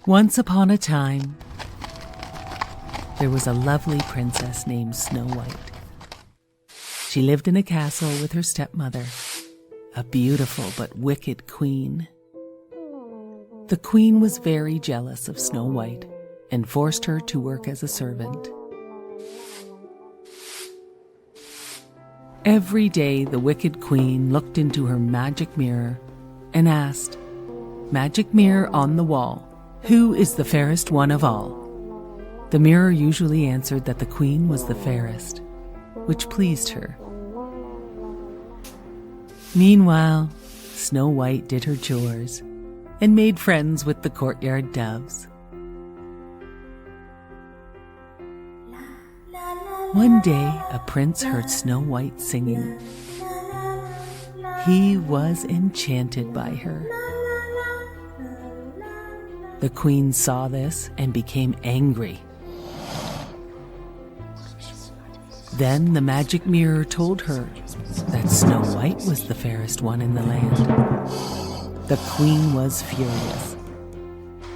Once upon a time, there was a lovely princess named Snow White. She lived in a castle with her stepmother, a beautiful but wicked queen. The queen was very jealous of Snow White and forced her to work as a servant. Every day the wicked queen looked into her magic mirror and asked, "Magic mirror on the wall, who is the fairest one of all?" The mirror usually answered that the queen was the fairest, which pleased her. Meanwhile, Snow White did her chores and made friends with the courtyard doves. One day, a prince heard Snow White singing. He was enchanted by her. The queen saw this and became angry. Then the magic mirror told her that Snow White was the fairest one in the land. The queen was furious.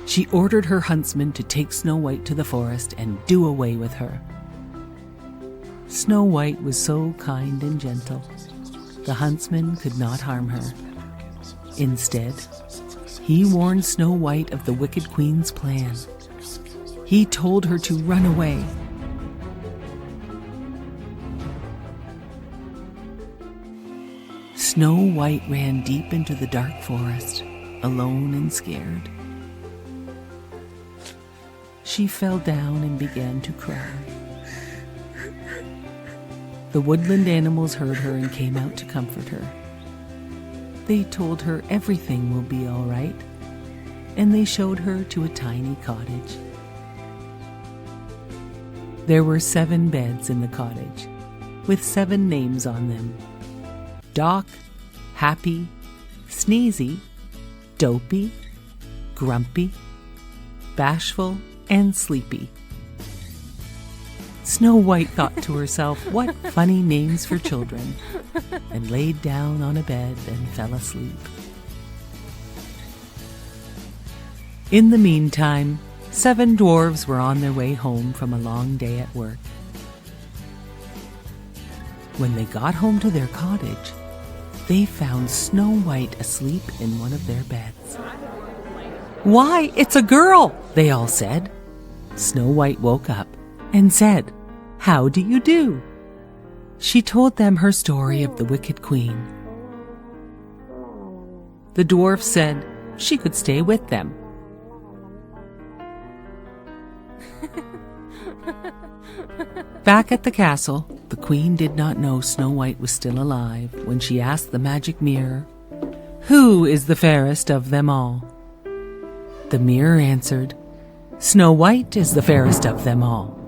She ordered her huntsman to take Snow White to the forest and do away with her. Snow White was so kind and gentle, the huntsman could not harm her. Instead, he warned Snow White of the wicked queen's plan. He told her to run away. Snow White ran deep into the dark forest, alone and scared. She fell down and began to cry. The woodland animals heard her and came out to comfort her. They told her everything will be all right, and they showed her to a tiny cottage. There were 7 beds in the cottage, with 7 names on them: Doc, Happy, Sneezy, Dopey, Grumpy, Bashful, and Sleepy. Snow White thought to herself, what funny names for children, and laid down on a bed and fell asleep. In the meantime, 7 dwarfs were on their way home from a long day at work. When they got home to their cottage, they found Snow White asleep in one of their beds. "Why, it's a girl!" they all said. Snow White woke up and said, "How do you do?" She told them her story of the wicked queen. The dwarf said she could stay with them. Back at the castle, the queen did not know Snow White was still alive when she asked the magic mirror, "Who is the fairest of them all?" The mirror answered, "Snow White is the fairest of them all."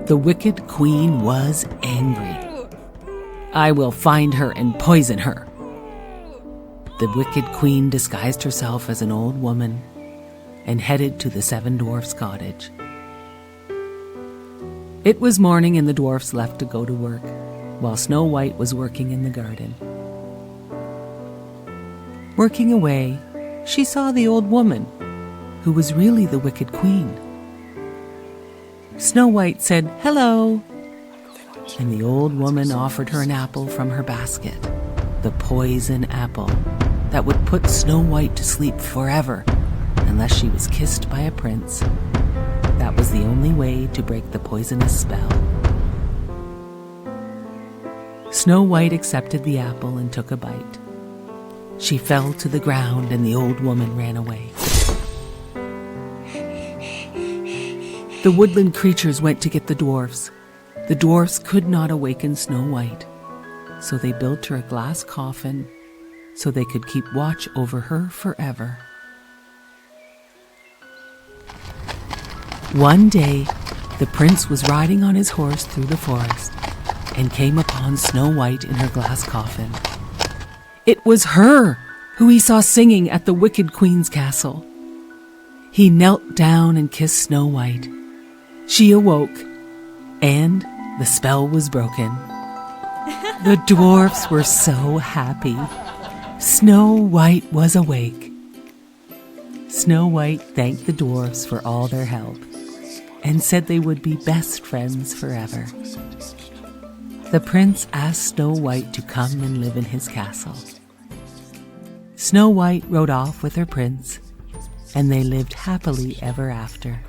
The wicked queen was angry. "I will find her and poison her." The wicked queen disguised herself as an old woman and headed to the 7 dwarfs' cottage. It was morning and the dwarfs left to go to work, while Snow White was working in the garden. Working away, she saw the old woman, who was really the wicked queen. Snow White said, "Hello," and the old woman offered her an apple from her basket, the poison apple that would put Snow White to sleep forever unless she was kissed by a prince. That was the only way to break the poisonous spell. Snow White accepted the apple and took a bite. She fell to the ground and the old woman ran away. The woodland creatures went to get the dwarfs. The dwarfs could not awaken Snow White, so they built her a glass coffin so they could keep watch over her forever. One day, the prince was riding on his horse through the forest and came upon Snow White in her glass coffin. It was her who he saw singing at the wicked queen's castle. He knelt down and kissed Snow White. She awoke, and the spell was broken. The dwarfs were so happy. Snow White was awake. Snow White thanked the dwarfs for all their help and said they would be best friends forever. The prince asked Snow White to come and live in his castle. Snow White rode off with her prince, and they lived happily ever after.